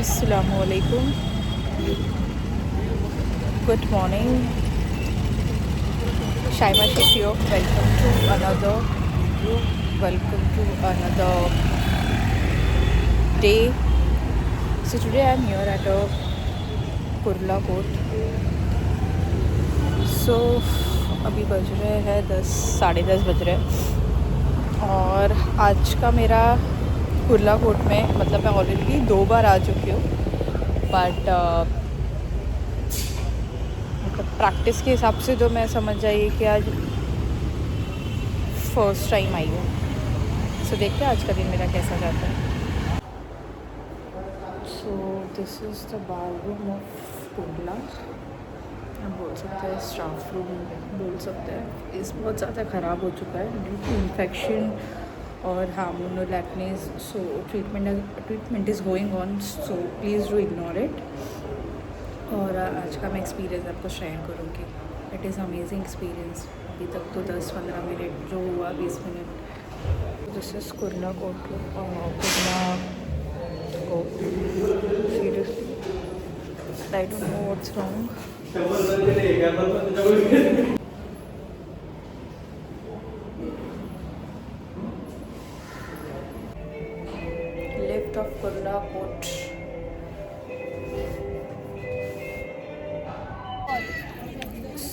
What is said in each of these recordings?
Assalamualaikum. Good morning. Shaima Sheikh here. Welcome to another day. So today I'm here at a Kurla court. So अभी बज रहे हैं 10 साढ़े 10 बज रहे हैं और आज का मेरा कुरला कोट में मतलब मैं ऑलरेडी 2 बार आ चुकी हूँ बट मतलब प्रैक्टिस के हिसाब से तो मैं समझ जाइए कि आज फर्स्ट टाइम आई हूँ. सो देखते हैं आज का दिन मेरा कैसा जाता है. So this is the bar room of Kurla. हम बोल सकते हैं स्टाफ रूम बोल सकते हैं. इस बहुत ज़्यादा ख़राब हो चुका है ड्यू टू इन्फेक्शन और hormonal acnes. So treatment is going on. So please do ignore it. और आज का मैं एक्सपीरियंस आपको शेयर करूँगी. It is amazing experience. अभी तक तो 10-15 मिनट जो हुआ 20 minute. This is Kurla court. Kurla court seriously I don't know what's wrong. Lift of Kurla court.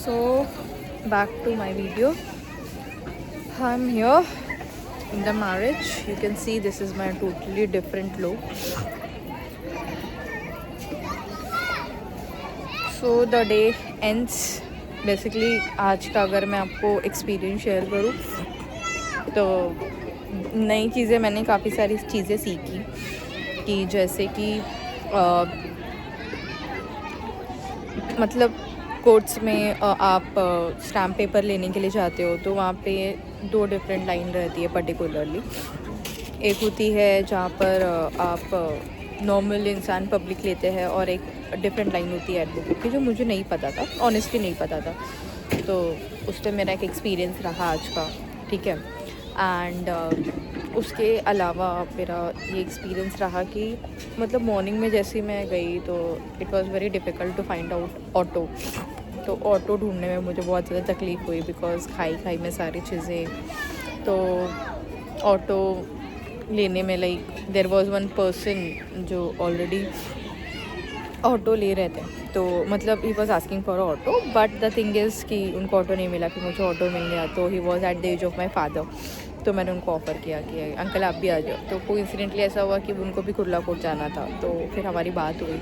So back to my video. I'm here in the marriage. You can see this is my totally different look. So the day ends. Basically आज का अगर मैं आपको experience share करूँ तो नई चीज़ें मैंने काफ़ी सारी चीज़ें सीखी कि जैसे कि मतलब कोर्ट्स में आप स्टैम्प पेपर लेने के लिए जाते हो तो वहाँ पे 2 डिफरेंट लाइन रहती है पर्टिकुलरली. एक होती है जहाँ पर आप नॉर्मल इंसान पब्लिक लेते हैं और एक डिफरेंट लाइन होती है एडवोकेट की जो मुझे नहीं पता था. ऑनेस्टली नहीं पता था. तो उस पर मेरा एक एक्सपीरियंस रहा आज का. ठीक है. एंड उसके अलावा मेरा ये एक्सपीरियंस रहा कि मतलब मॉर्निंग में जैसे मैं गई तो it was very difficult to find out auto. तो ऑटो ढूंढने में मुझे बहुत ज़्यादा तकलीफ़ हुई बिकॉज़ खाई में सारी चीज़ें. तो ऑटो लेने में like there was one person जो ऑलरेडी ऑटो ले रहे थे. तो मतलब he was asking for auto but the thing is कि उनको ऑटो नहीं मिला. कि मुझे ऑटो मिल गया तो he was at the age of my father. तो मैंने उनको ऑफ़र किया कि अंकल आप भी आ जाओ. तो कोइंसिडेंटली ऐसा हुआ कि उनको भी कुरला कोट जाना था. तो फिर हमारी बात हुई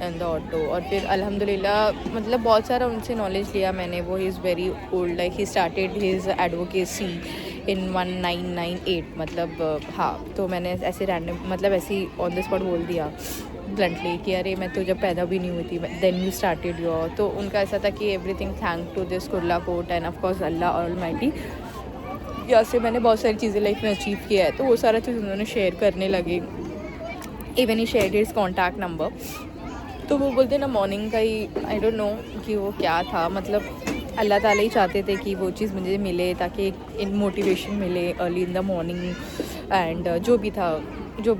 इन द ऑटो और फिर अल्हम्दुलिल्लाह मतलब बहुत सारा उनसे नॉलेज लिया मैंने. वो he is very old. Like he started his advocacy in 1998 मतलब हाँ. तो मैंने ऐसे रैंडम मतलब ऐसे ही ऑन द स्पॉट बोल दिया ब्लंटली कि अरे मैं तो जब पैदा भी नहीं हुई थी देन यू स्टार्टेड योर. तो उनका ऐसा था कि everything thank to this Kurla court and of course Allah almighty. यहाँ से मैंने बहुत सारी चीज़ें लाइफ में अचीव किया है. तो वो सारा चीज़ उन्होंने शेयर करने लगे. Even he share his contact number. तो वो बोलते ना मॉर्निंग का ही आई डोंट नो कि वो क्या था. मतलब अल्लाह ताला ही चाहते थे कि वो चीज़ मुझे मिले ताकि एक मोटिवेशन मिले early in the morning. And जो भी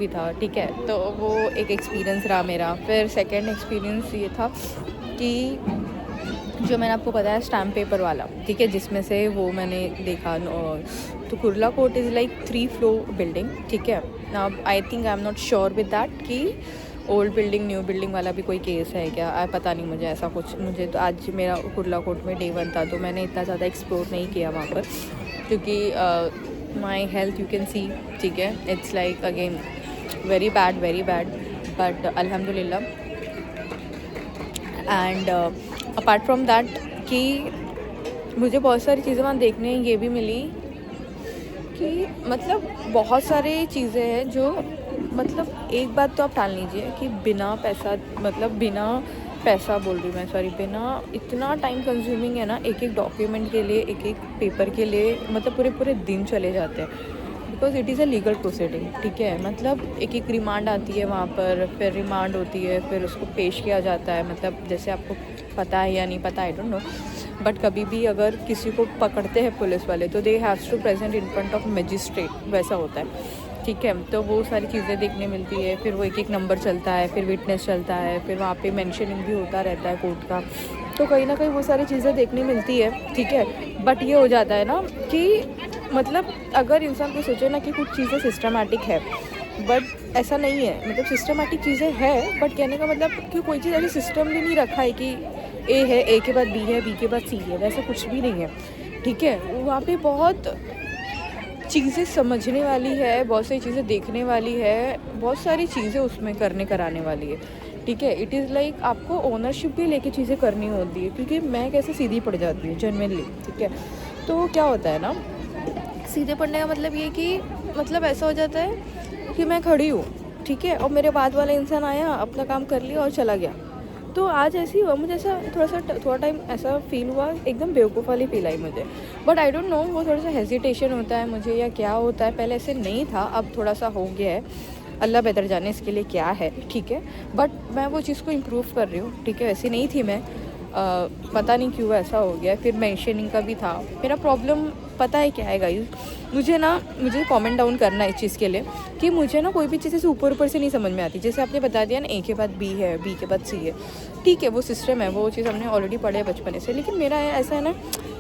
था ठीक है. तो वो एक एक्सपीरियंस रहा मेरा. फिर सेकंड एक्सपीरियंस ये था कि जो मैंने आपको बताया स्टैम्प पेपर वाला ठीक है जिसमें से वो मैंने देखा. तो Kurla court is like 3 floor building. ठीक है. Now I think I am not sure with that कि ओल्ड बिल्डिंग न्यू बिल्डिंग वाला भी कोई केस है क्या. पता नहीं मुझे ऐसा कुछ. मुझे तो आज मेरा कुरला कोट में डे 1 था तो मैंने इतना ज़्यादा एक्सप्लोर नहीं किया वहाँ पर क्योंकि my health you can see ठीक है it's like again very bad but अल्हम्दुलिल्लाह. एंड अपार्ट फ्रॉम दैट कि मुझे बहुत सारी चीज़ें वहाँ देखने ये भी मिली कि मतलब बहुत सारी चीज़ें हैं जो मतलब एक बात तो आप टाल लीजिए कि बिना पैसा बोल रही मैं सॉरी बिना इतना टाइम कंज्यूमिंग है ना. एक डॉक्यूमेंट के लिए एक पेपर के लिए मतलब पूरे दिन चले जाते हैं because it is a legal proceeding. ठीक है. मतलब एक रिमांड आती है वहाँ पर. फिर रिमांड होती है फिर उसको पेश किया जाता है. मतलब जैसे आपको पता है या नहीं पता आई डोंट नो बट कभी भी अगर किसी को पकड़ते हैं पुलिस वाले तो they haves to present in front of magistrate. वैसा होता है. ठीक है। तो वो सारी चीज़ें देखने मिलती है, फिर वो एक एक नंबर चलता है, फिर विटनेस चलता है, फिर वहाँ पे मेंशनिंग भी होता रहता है कोर्ट का, तो कहीं ना कहीं वो सारी चीज़ें देखने मिलती है, ठीक है। बट ये हो जाता है ना कि मतलब अगर इंसान को सोचे ना कि कुछ चीज़ें सिस्टमेटिक है, बट ऐसा नहीं है। मतलब सिस्टमेटिक चीज़ें है, बट कहने का मतलब कि कोई चीज़ ऐसे सिस्टम भी नहीं रखा है कि ए है, ए के बाद बी है, बी के बाद सी है, वैसा कुछ भी नहीं है, ठीक है। वहाँ पे बहुत चीज़ें समझने वाली है, बहुत सारी चीज़ें देखने वाली है, बहुत सारी चीज़ें उसमें करने कराने वाली है, ठीक है। इट इज़ लाइक आपको ओनरशिप भी लेके चीज़ें करनी होती है, क्योंकि मैं कैसे सीधी पड़ जाती हूँ जेन्युइनली, ठीक है। तो क्या होता है ना, सीधे पड़ने का मतलब ये कि मतलब ऐसा हो जाता है कि मैं खड़ी हूँ, ठीक है, और मेरे बाद वाला इंसान आया, अपना काम कर लिया और चला गया। तो आज ऐसे ही हुआ, मुझे ऐसा थोड़ा टाइम ऐसा फील हुआ, एकदम बेवकूफ़ वाली फील आई मुझे। बट आई डोंट नो, वो थोड़ा सा हेजिटेशन होता है मुझे या क्या होता है, पहले ऐसे नहीं था, अब थोड़ा सा हो गया है। अल्लाह बेहतर जाने इसके लिए क्या है, ठीक है। बट मैं वो चीज़ को इम्प्रूव कर रही हूँ, ठीक है। वैसे नहीं थी मैं, पता नहीं क्यों ऐसा हो गया। फिर मेंशनिंग का भी था। मेरा प्रॉब्लम पता है क्या है गाइस, मुझे कमेंट डाउन करना है इस चीज़ के लिए कि मुझे ना कोई भी चीज़ ऐसे ऊपर से नहीं समझ में आती। जैसे आपने बता दिया ना, ए के बाद बी है, बी के बाद सी है, ठीक है, वो सिस्टम है, वो चीज़ हमने ऑलरेडी पढ़े है बचपन से। लेकिन मेरा ऐसा है ना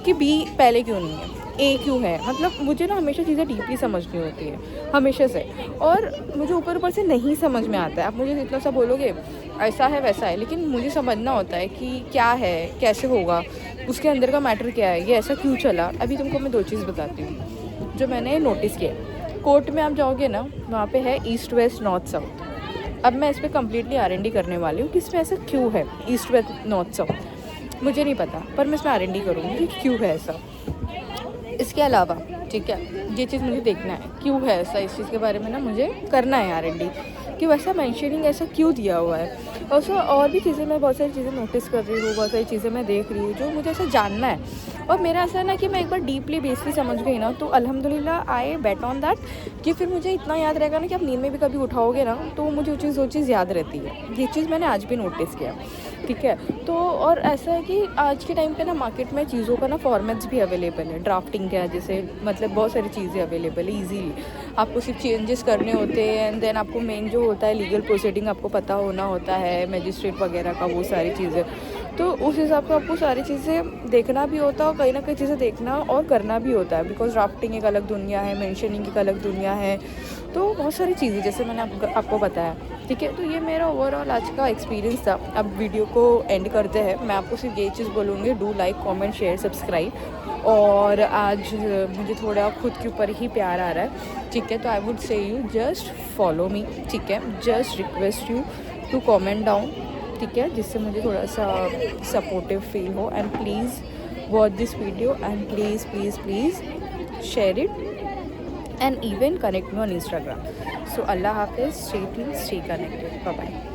कि बी पहले क्यों नहीं है, ए क्यों है। मतलब मुझे ना हमेशा चीज़ें डीपली समझनी होती है, हमेशा से, और मुझे ऊपर से नहीं समझ में आता है। आप मुझे इतना सा बोलोगे ऐसा है वैसा है, लेकिन मुझे समझना होता है कि क्या है, कैसे होगा, उसके अंदर का मैटर क्या है, ये ऐसा क्यों चला। अभी तुमको मैं 2 चीज़ बताती हूँ जो मैंने नोटिस किया। कोर्ट में आप जाओगे ना, वहाँ पे है ईस्ट वेस्ट नॉर्थ साउथ। अब मैं इस पर कम्प्लीटली R&D करने वाली हूँ कि इसमें ऐसा क्यों है ईस्ट वेस्ट नॉर्थ साउथ, मुझे नहीं पता, पर मैं इसमें R&D करूँगी कि क्यों है ऐसा। इसके अलावा, ठीक है, ये चीज़ मुझे देखना है क्यों है ऐसा, इस चीज़ के बारे में ना मुझे करना है R&D कि वैसा मेंशनिंग ऐसा क्यों दिया हुआ है। और भी चीज़ें, मैं बहुत सारी चीज़ें नोटिस कर रही हूँ, बहुत सारी चीज़ें मैं देख रही हूँ जो मुझे ऐसा जानना है। और मेरा ऐसा है ना कि मैं एक बार डीपली बेसली समझ गई ना, तो अल्हम्दुलिल्लाह आई बेट ऑन दैट कि फिर मुझे इतना याद रहेगा ना कि आप नींद में भी कभी उठाओगे ना, तो मुझे वो चीज़ याद रहती है। ये चीज़ मैंने आज भी नोटिस किया, ठीक है। तो और ऐसा है कि आज के टाइम पे ना मार्केट में चीज़ों का ना फॉर्मेट्स भी अवेलेबल है, ड्राफ्टिंग का, जैसे मतलब बहुत सारी चीज़ें अवेलेबल है ईजीली। आपको सिर्फ चेंजेस करने होते हैं, एंड देन आपको मेन जो होता है लीगल प्रोसीडिंग आपको पता होना होता है, मजिस्ट्रेट वगैरह का, वो सारी चीज़ें। तो उस हिसाब से आपको सारी चीज़ें देखना भी होता है, और कहीं ना कहीं चीज़ें देखना और करना भी होता है, बिकॉज ड्राफ्टिंग एक अलग दुनिया है, मेंशनिंग एक अलग दुनिया है। तो बहुत सारी चीज़ें जैसे मैंने आपको बताया, ठीक है। तो ये मेरा ओवरऑल आज का एक्सपीरियंस था। अब वीडियो को एंड करते हैं। मैं आपको सिर्फ ये चीज़ बोलूँगी, do like, comment, share, subscribe. और आज मुझे थोड़ा खुद के ऊपर ही प्यार आ रहा है, ठीक है। तो I would say you just follow me, ठीक है। Just request you to comment down, ठीक है, जिससे मुझे थोड़ा सा सपोर्टिव फील हो। And please watch this video, and please please please share it, and even connect me on Instagram. So Allah Hafiz, stay tuned, stay connected. Bye bye.